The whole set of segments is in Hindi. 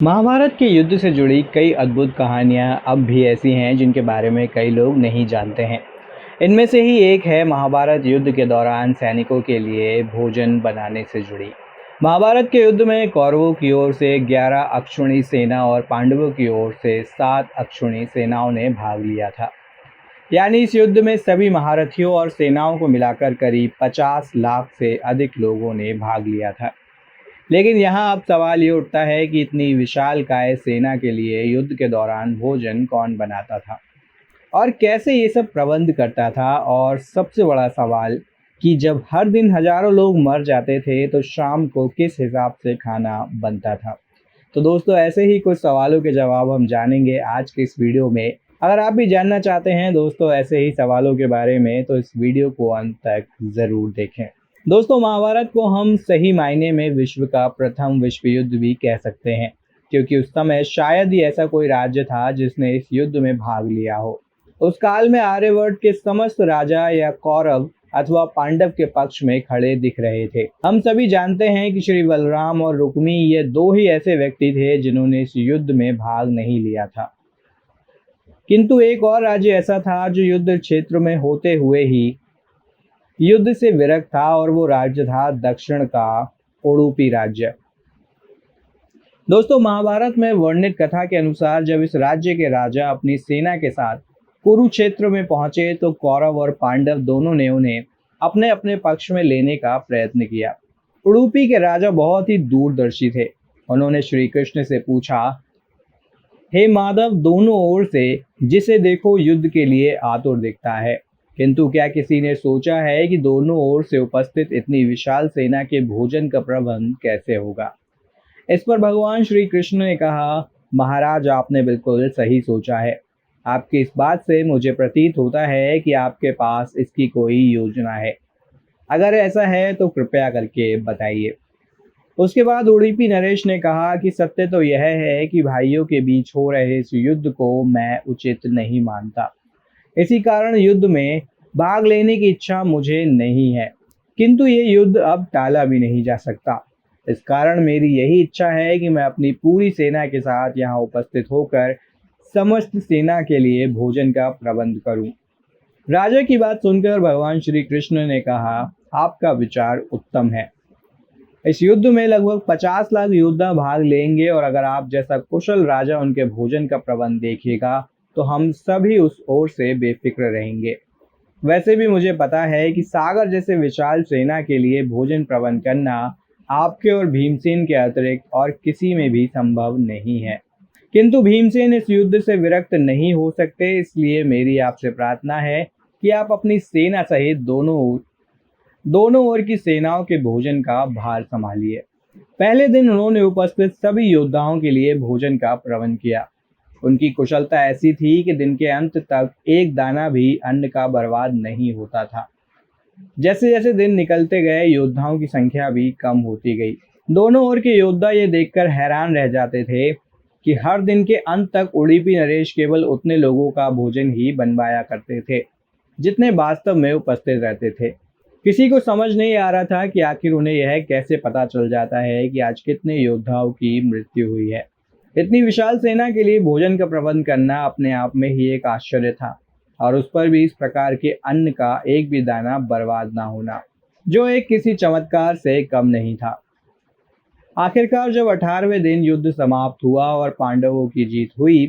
महाभारत के युद्ध से जुड़ी कई अद्भुत कहानियां अब भी ऐसी हैं जिनके बारे में कई लोग नहीं जानते हैं। इनमें से ही एक है महाभारत युद्ध के दौरान सैनिकों के लिए भोजन बनाने से जुड़ी। महाभारत के युद्ध में कौरवों की ओर से 11 अक्षौहिणी सेना और पांडवों की ओर से 7 अक्षौहिणी सेनाओं ने भाग लिया था। यानी इस युद्ध में सभी महारथियों और सेनाओं को मिलाकर करीब 50 लाख से अधिक लोगों ने भाग लिया था। लेकिन यहाँ अब सवाल ये उठता है कि इतनी विशालकाय सेना के लिए युद्ध के दौरान भोजन कौन बनाता था और कैसे ये सब प्रबंध करता था। और सबसे बड़ा सवाल कि जब हर दिन हजारों लोग मर जाते थे तो शाम को किस हिसाब से खाना बनता था। तो दोस्तों, ऐसे ही कुछ सवालों के जवाब हम जानेंगे आज के इस वीडियो में। अगर आप भी जानना चाहते हैं दोस्तों ऐसे ही सवालों के बारे में तो इस वीडियो को अंत तक ज़रूर देखें। दोस्तों, महाभारत को हम सही मायने में विश्व का प्रथम विश्व युद्ध भी कह सकते हैं, क्योंकि उस समय शायद ही ऐसा कोई राज्य था जिसने इस युद्ध में भाग लिया हो। उस काल में आर्यवर्त के समस्त राजा या कौरव अथवा पांडव के पक्ष में खड़े दिख रहे थे। हम सभी जानते हैं कि श्री बलराम और रुक्मी ये दो ही ऐसे व्यक्ति थे जिन्होंने इस युद्ध में भाग नहीं लिया था। किंतु एक और राज्य ऐसा था जो युद्ध क्षेत्र में होते हुए ही युद्ध से विरक्त था, और वो राज्य था दक्षिण का उडुपी राज्य। दोस्तों, महाभारत में वर्णित कथा के अनुसार जब इस राज्य के राजा अपनी सेना के साथ कुरुक्षेत्र में पहुंचे तो कौरव और पांडव दोनों ने उन्हें अपने अपने पक्ष में लेने का प्रयत्न किया। उडुपी के राजा बहुत ही दूरदर्शी थे। उन्होंने श्री कृष्ण से पूछा, हे माधव, दोनों ओर से जिसे देखो युद्ध के लिए आतुर दिखता है, किंतु क्या किसी ने सोचा है कि दोनों ओर से उपस्थित इतनी विशाल सेना के भोजन का प्रबंध कैसे होगा। इस पर भगवान श्री कृष्ण ने कहा, महाराज, आपने बिल्कुल सही सोचा है। आपकी इस बात से मुझे प्रतीत होता है कि आपके पास इसकी कोई योजना है। अगर ऐसा है तो कृपया करके बताइए। उसके बाद उडुपी नरेश ने कहा कि सत्य तो यह है कि भाइयों के बीच हो रहे इस युद्ध को मैं उचित नहीं मानता। इसी कारण युद्ध में भाग लेने की इच्छा मुझे नहीं है, किंतु ये युद्ध अब टाला भी नहीं जा सकता। इस कारण मेरी यही इच्छा है कि मैं अपनी पूरी सेना के साथ यहाँ उपस्थित होकर समस्त सेना के लिए भोजन का प्रबंध करूं। राजा की बात सुनकर भगवान श्री कृष्ण ने कहा, आपका विचार उत्तम है। इस युद्ध में लगभग 50 लाख योद्धा भाग लेंगे, और अगर आप जैसा कुशल राजा उनके भोजन का प्रबंध देखिएगा तो हम सभी उस ओर से बेफिक्र रहेंगे। वैसे भी मुझे पता है कि सागर जैसे विशाल सेना के लिए भोजन प्रबंध करना आपके और भीमसेन के अतिरिक्त और किसी में भी संभव नहीं है। किंतु भीमसेन इस युद्ध से विरक्त नहीं हो सकते, इसलिए मेरी आपसे प्रार्थना है कि आप अपनी सेना सहित दोनों ओर की सेनाओं के भोजन का भार संभालिए। पहले दिन उन्होंने उपस्थित सभी योद्धाओं के लिए भोजन का प्रबंध किया। उनकी कुशलता ऐसी थी कि दिन के अंत तक एक दाना भी अन्न का बर्बाद नहीं होता था। जैसे जैसे दिन निकलते गए योद्धाओं की संख्या भी कम होती गई। दोनों ओर के योद्धा ये देखकर हैरान रह जाते थे कि हर दिन के अंत तक उडुपी नरेश केवल उतने लोगों का भोजन ही बनवाया करते थे जितने वास्तव में उपस्थित रहते थे। किसी को समझ नहीं आ रहा था कि आखिर उन्हें यह कैसे पता चल जाता है कि आज कितने योद्धाओं की मृत्यु हुई है। इतनी विशाल सेना के लिए भोजन का प्रबंध करना अपने आप में ही एक आश्चर्य था, और उस पर भी इस प्रकार के अन्न का एक भी दाना बर्बाद ना होना, जो एक किसी चमत्कार से कम नहीं था। आखिरकार जब 18वें दिन युद्ध समाप्त हुआ और पांडवों की जीत हुई,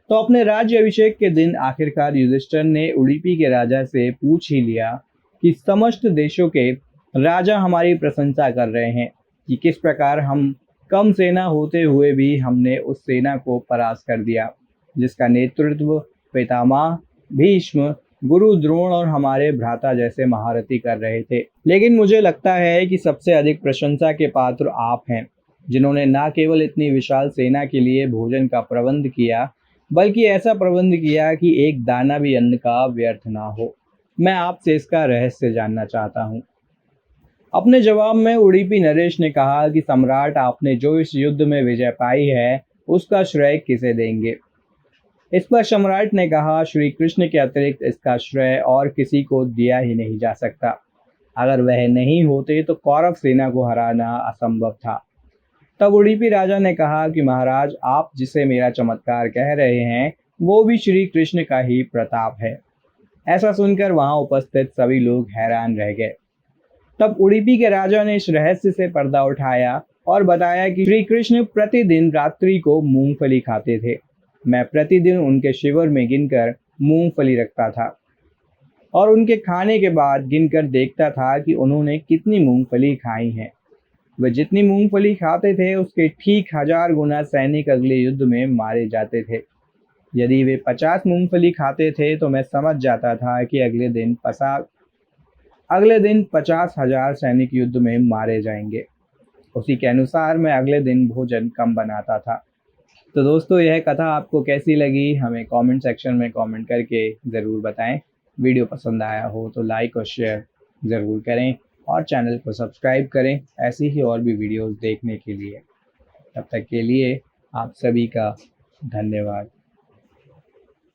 तो अपने राज्य अभिषेक के दिन आखिरकार युधिष्ठिर ने उडुपी के राजा से पूछ ही लिया कि समस्त देशों के राजा हमारी प्रशंसा कर रहे हैं कि किस प्रकार हम कम सेना होते हुए भी हमने उस सेना को परास्त कर दिया जिसका नेतृत्व पितामह भीष्म, गुरु द्रोण और हमारे भ्राता जैसे महारथी कर रहे थे। लेकिन मुझे लगता है कि सबसे अधिक प्रशंसा के पात्र आप हैं, जिन्होंने न केवल इतनी विशाल सेना के लिए भोजन का प्रबंध किया, बल्कि ऐसा प्रबंध किया कि एक दाना भी अन्न का व्यर्थ ना हो। मैं आपसे इसका रहस्य जानना चाहता हूँ। अपने जवाब में उडुपी नरेश ने कहा कि सम्राट, आपने जो इस युद्ध में विजय पाई है उसका श्रेय किसे देंगे। इस पर सम्राट ने कहा, श्री कृष्ण के अतिरिक्त इसका श्रेय और किसी को दिया ही नहीं जा सकता। अगर वह नहीं होते तो कौरव सेना को हराना असंभव था। तब उडुपी राजा ने कहा कि महाराज, आप जिसे मेरा चमत्कार कह रहे हैं वो भी श्री कृष्ण का ही प्रताप है। ऐसा सुनकर वहां उपस्थित सभी लोग हैरान रह गए। तब उडुपी के राजा ने इस रहस्य से पर्दा उठाया और बताया कि श्री कृष्ण प्रतिदिन रात्रि को मूंगफली खाते थे। मैं प्रतिदिन उनके शिविर में गिनकर मूंगफली रखता था और उनके खाने के बाद गिनकर देखता था कि उन्होंने कितनी मूंगफली खाई है। वे जितनी मूंगफली खाते थे उसके ठीक 1000 गुना सैनिक अगले युद्ध में मारे जाते थे। यदि वे 50 मूंगफली खाते थे तो मैं समझ जाता था कि अगले दिन 50,000 सैनिक युद्ध में मारे जाएंगे। उसी के अनुसार मैं अगले दिन भोजन कम बनाता था। तो दोस्तों, यह कथा आपको कैसी लगी हमें कमेंट सेक्शन में कमेंट करके ज़रूर बताएं। वीडियो पसंद आया हो तो लाइक और शेयर ज़रूर करें और चैनल को सब्सक्राइब करें ऐसी ही और भी वीडियोस देखने के लिए। तब तक के लिए आप सभी का धन्यवाद।